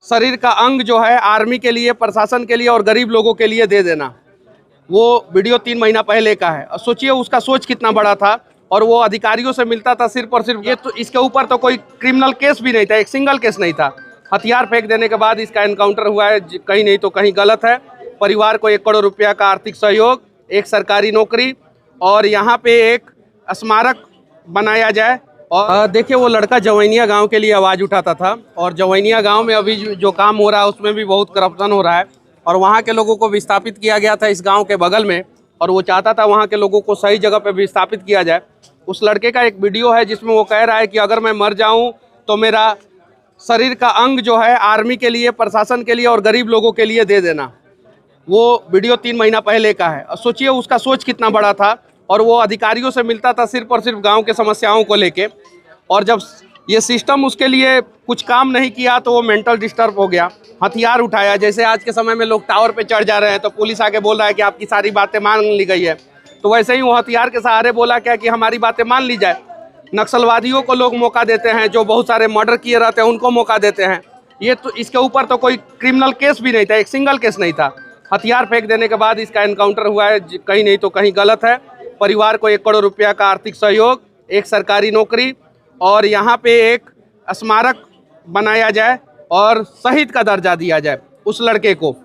शरीर का अंग जो है आर्मी के लिए, प्रशासन के लिए और गरीब लोगों के लिए दे देना। वो वीडियो 3 महीना पहले का है। सोचिए उसका सोच कितना बड़ा था, और वो अधिकारियों से मिलता था सिर्फ और सिर्फ ये। तो इसके ऊपर तो कोई क्रिमिनल केस भी नहीं था, एक सिंगल केस नहीं था। हथियार फेंक देने के बाद इसका एनकाउंटर हुआ है, कहीं नहीं तो कहीं गलत है। परिवार को 1 करोड़ रुपया का आर्थिक सहयोग, एक सरकारी नौकरी और यहाँ पे एक स्मारक बनाया जाए। और देखिए वो लड़का जवैनिया गांव के लिए आवाज़ उठाता था, और जवैनिया गांव में अभी जो काम हो रहा है उसमें भी बहुत करप्शन हो रहा है, और वहाँ के लोगों को विस्थापित किया गया था इस गांव के बगल में, और वो चाहता था वहाँ के लोगों को सही जगह पे विस्थापित किया जाए। उस लड़के का एक वीडियो है जिसमें वो कह रहा है कि अगर मैं मर जाऊँ तो मेरा शरीर का अंग जो है आर्मी के लिए, प्रशासन के लिए और गरीब लोगों के लिए दे देना। वो वीडियो 3 महीना पहले का है। सोचिए उसका सोच कितना बड़ा था, और वो अधिकारियों से मिलता था सिर्फ और सिर्फ गांव के समस्याओं को लेके। और जब ये सिस्टम उसके लिए कुछ काम नहीं किया तो वो मेंटल डिस्टर्ब हो गया, हथियार उठाया। जैसे आज के समय में लोग टावर पे चढ़ जा रहे हैं तो पुलिस आके बोल रहा है कि आपकी सारी बातें मान ली गई है, तो वैसे ही वो हथियार के सहारे बोला क्या कि हमारी बातें मान ली जाए। नक्सलवादियों को लोग मौका देते हैं, जो बहुत सारे मर्डर किए रहते हैं उनको मौका देते हैं। ये तो इसके ऊपर तो कोई क्रिमिनल केस भी नहीं था, एक सिंगल केस नहीं था। हथियार फेंक देने के बाद इसका एनकाउंटर हुआ है, कहीं नहीं तो कहीं गलत है। परिवार को 1 करोड़ रुपया का आर्थिक सहयोग, एक सरकारी नौकरी और यहाँ पे एक स्मारक बनाया जाए और शहीद का दर्जा दिया जाए उस लड़के को।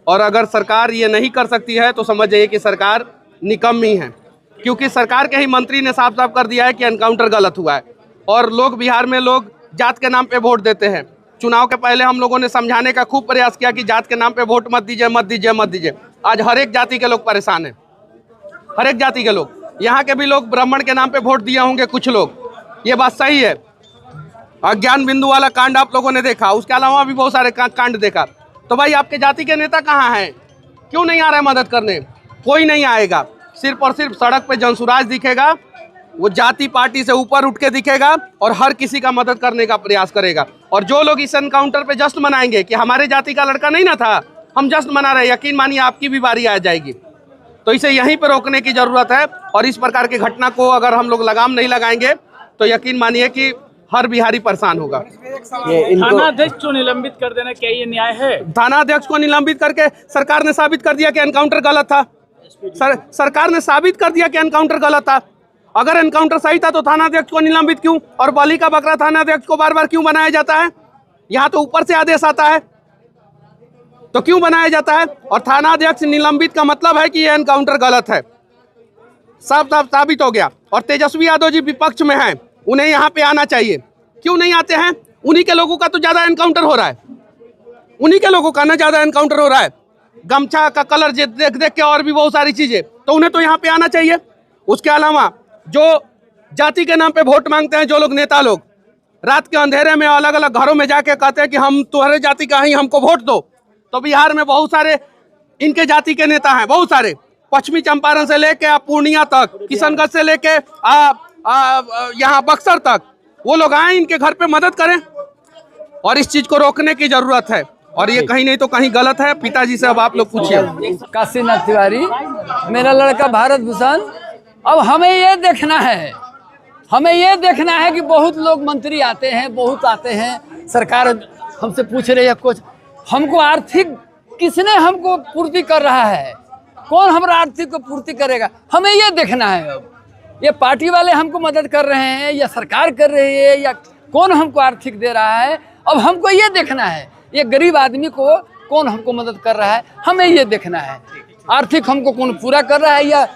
और अगर सरकार ये नहीं कर सकती है तो समझ जाइए कि सरकार निकम्मी है, क्योंकि सरकार के ही मंत्री ने साफ साफ कर दिया है कि एनकाउंटर गलत हुआ है। और लोग बिहार में लोग जात के नाम पे वोट देते हैं। चुनाव के पहले हम लोगों ने समझाने का खूब प्रयास किया कि जात के नाम पे वोट मत दीजिए, मत दीजिए, मत दीजिए। आज हर एक जाति के लोग परेशान हैं, हर एक जाति के लोग। यहाँ के भी लोग ब्राह्मण के नाम पे वोट दिए होंगे कुछ लोग, ये बात सही है। अज्ञान बिंदु वाला कांड आप लोगों ने देखा, उसके अलावा भी बहुत सारे कांड देखा। तो भाई आपके जाति के नेता कहाँ हैं? क्यों नहीं आ रहे मदद करने? कोई नहीं आएगा। सिर्फ और सिर्फ सड़क पे जनसुराज दिखेगा, वो जाति पार्टी से ऊपर उठ के दिखेगा और हर किसी का मदद करने का प्रयास करेगा। और जो लोग इस एनकाउंटर पे जश्न मनाएंगे कि हमारे जाति का लड़का नहीं ना था, हम जश्न मना रहे, यकीन मानिए आपकी भी बारी आ जाएगी। तो इसे यहीं पर रोकने की जरूरत है। और इस प्रकार की घटना को अगर हम लोग लगाम नहीं लगाएंगे तो यकीन मानिए कि हर बिहारी परेशान होगा। थाना अध्यक्ष को निलंबित कर देना, क्या ये न्याय है? थाना अध्यक्ष को निलंबित करके सरकार ने साबित कर दिया कि एनकाउंटर गलत था। सरकार ने साबित कर दिया कि एनकाउंटर गलत था। अगर एनकाउंटर सही था तो थाना अध्यक्ष को निलंबित क्यों, और बली का बकरा थाना अध्यक्ष को बार बार क्यों बनाया जाता है? यहाँ तो ऊपर से आदेश आता है, तो क्यों बनाया जाता है? और थाना अध्यक्ष निलंबित का मतलब है कि ये एनकाउंटर गलत है, साफ साफ साबित हो गया। और तेजस्वी यादव जी विपक्ष में हैं, उन्हें यहाँ पे आना चाहिए। क्यों नहीं आते हैं? उन्हीं के लोगों का तो ज्यादा एनकाउंटर हो रहा है, उन्हीं के लोगों का ना ज्यादा एनकाउंटर हो रहा है। गमछा का कलर देख देख के और भी बहुत सारी चीजें, तो उन्हें तो यहाँ पे आना चाहिए। उसके अलावा जो जाति के नाम पे वोट मांगते हैं, जो लोग नेता लोग रात के अंधेरे में अलग अलग घरों में जाके कहते हैं कि हम तुम्हारे जाति का ही, हमको वोट दो। तो बिहार में बहुत सारे इनके जाति के नेता हैं, बहुत सारे, पश्चिमी चंपारण से लेके आप पूर्णिया तक, किशनगंज से लेके यहाँ बक्सर तक, वो लोग आए इनके घर पे मदद करें। और इस चीज को रोकने की जरूरत है, और ये कहीं नहीं तो कहीं गलत है। पिताजी से अब आप लोग पूछिए। काशीनाथ तिवारी, मेरा लड़का भारत भूषण। अब हमें ये देखना है, हमें ये देखना है कि बहुत लोग मंत्री आते हैं, बहुत आते हैं, सरकार हमसे पूछ रही है कुछ, हमको आर्थिक किसने हमको पूर्ति कर रहा है? कौन हमारा आर्थिक को पूर्ति करेगा? हमें ये देखना है। अब ये पार्टी वाले हमको मदद कर रहे हैं या सरकार कर रही है, या कौन हमको आर्थिक दे रहा है? अब हमको ये देखना है, ये गरीब आदमी को कौन हमको मदद कर रहा है, हमें ये देखना है। आर्थिक हमको कौन पूरा कर रहा है या